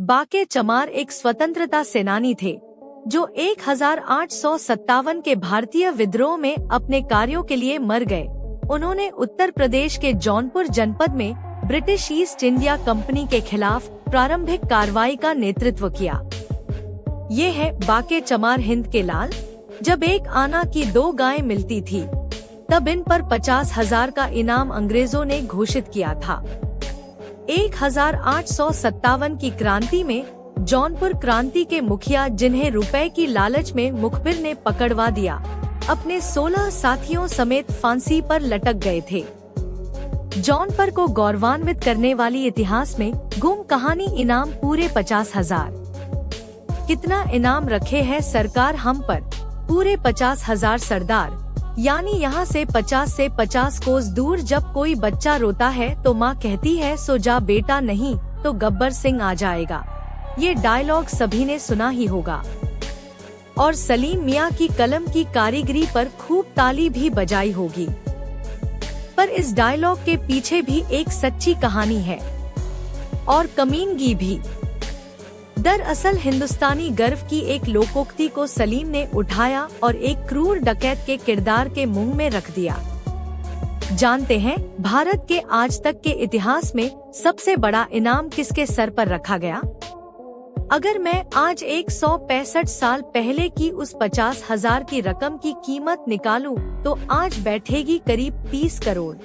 बाके चमार एक स्वतंत्रता सेनानी थे जो 1857 के भारतीय विद्रोह में अपने कार्यों के लिए मर गए। उन्होंने उत्तर प्रदेश के जौनपुर जनपद में ब्रिटिश ईस्ट इंडिया कंपनी के खिलाफ प्रारंभिक कार्रवाई का नेतृत्व किया। ये है बाके चमार हिंद के लाल। जब एक आना की 2 गायें मिलती थी तब इन पर 50,000 का इनाम अंग्रेजों ने घोषित किया था। 1857 की क्रांति में जौनपुर क्रांति के मुखिया, जिन्हें रुपए की लालच में मुखबिर ने पकड़वा दिया, अपने 16 साथियों समेत फांसी पर लटक गए थे। जौनपुर को गौरवान्वित करने वाली इतिहास में गुम कहानी इनाम पूरे 50,000। कितना इनाम रखे है सरकार हम पर? पूरे 50,000 सरदार। यानी यहाँ से 50 कोस दूर जब कोई बच्चा रोता है तो माँ कहती है सो जा बेटा, नहीं तो गब्बर सिंह आ जाएगा। ये डायलॉग सभी ने सुना ही होगा और सलीम मियाँ की कलम की कारीगरी पर खूब ताली भी बजाई होगी। पर इस डायलॉग के पीछे भी एक सच्ची कहानी है और कमीनगी भी। दरअसल हिंदुस्तानी गर्व की एक लोकोक्ति को सलीम ने उठाया और एक क्रूर डकैत के किरदार के मुंह में रख दिया। जानते हैं भारत के आज तक के इतिहास में सबसे बड़ा इनाम किसके सर पर रखा गया? अगर मैं आज 165 साल पहले की उस 50,000 की रकम की कीमत निकालूं तो आज बैठेगी करीब 30 करोड़।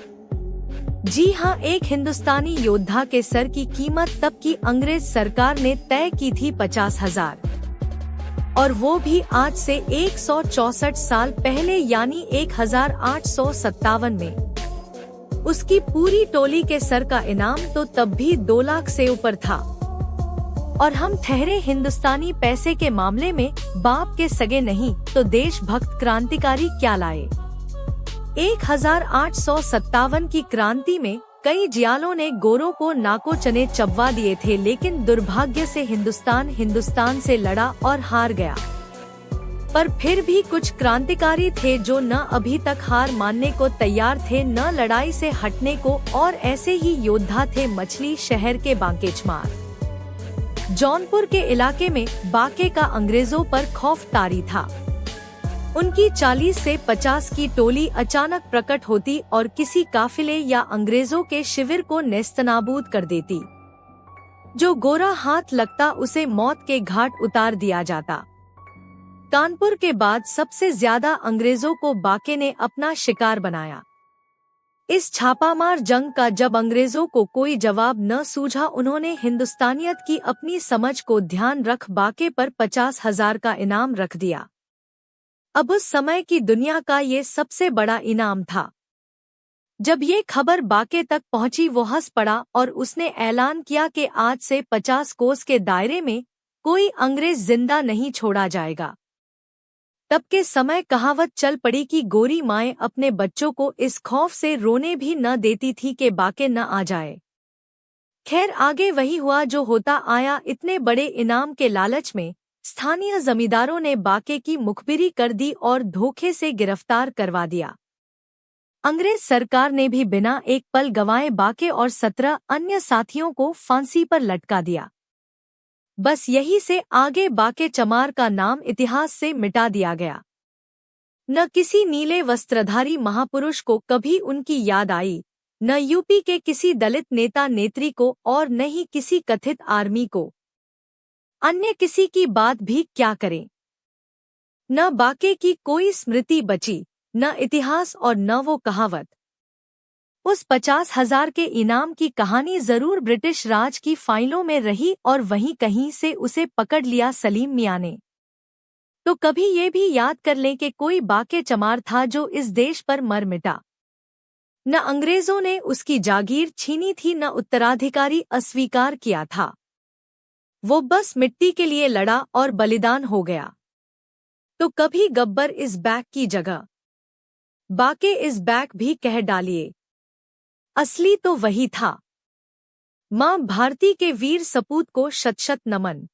जी हाँ, एक हिंदुस्तानी योद्धा के सर की कीमत तब की अंग्रेज सरकार ने तय की थी 50,000, और वो भी आज से 164 साल पहले यानी 1857 में। उसकी पूरी टोली के सर का इनाम तो तब भी 2 लाख से ऊपर था। और हम ठहरे हिंदुस्तानी पैसे के मामले में बाप के सगे नहीं तो देशभक्त क्रांतिकारी क्या लाए। 1857 की क्रांति में कई जियालों ने गोरों को नाको चने चबवा दिए थे, लेकिन दुर्भाग्य से हिंदुस्तान से लड़ा और हार गया। पर फिर भी कुछ क्रांतिकारी थे जो न अभी तक हार मानने को तैयार थे, न लड़ाई से हटने को, और ऐसे ही योद्धा थे मछली शहर के बाके चमार। जौनपुर के इलाके में बाके का अंग्रेजों पर खौफ तारी था। उनकी 40 से 50 की टोली अचानक प्रकट होती और किसी काफिले या अंग्रेजों के शिविर को नेस्तनाबूद कर देती। जो गोरा हाथ लगता उसे मौत के घाट उतार दिया जाता। कानपुर के बाद सबसे ज्यादा अंग्रेजों को बाके ने अपना शिकार बनाया। इस छापामार जंग का जब अंग्रेजों को कोई जवाब न सूझा, उन्होंने हिंदुस्तानियत की अपनी समझ को ध्यान रख बाके पर 50,000 का इनाम रख दिया। अब उस समय की दुनिया का ये सबसे बड़ा इनाम था। जब ये खबर बाके तक पहुंची वो हंस पड़ा और उसने ऐलान किया कि आज से 50 कोस के दायरे में कोई अंग्रेज जिंदा नहीं छोड़ा जाएगा। तब के समय कहावत चल पड़ी कि गोरी माएं अपने बच्चों को इस खौफ से रोने भी न देती थी कि बाके न आ जाए। खैर, आगे वही हुआ जो होता आया। इतने बड़े इनाम के लालच में स्थानीय जमींदारों ने बाके की मुखबिरी कर दी और धोखे से गिरफ्तार करवा दिया। अंग्रेज सरकार ने भी बिना एक पल गंवाए बाके और 17 अन्य साथियों को फांसी पर लटका दिया। बस यही से आगे बाके चमार का नाम इतिहास से मिटा दिया गया। न किसी नीले वस्त्रधारी महापुरुष को कभी उनकी याद आई, न यूपी के किसी दलित नेता नेत्री को, और न ही किसी कथित आर्मी को। अन्य किसी की बात भी क्या करें। न बाके की कोई स्मृति बची, न इतिहास और न वो कहावत। उस 50,000 के इनाम की कहानी जरूर ब्रिटिश राज की फाइलों में रही और वहीं कहीं से उसे पकड़ लिया सलीम मियां ने। तो कभी ये भी याद कर लें कि कोई बाके चमार था जो इस देश पर मर मिटा। न अंग्रेजों ने उसकी जागीर छीनी थी, न उत्तराधिकारी अस्वीकार किया था। वो बस मिट्टी के लिए लड़ा और बलिदान हो गया। तो कभी गब्बर इस बैक की जगह बाके इस बैक भी कह डालिए। असली तो वही था। मां भारती के वीर सपूत को शत शत नमन।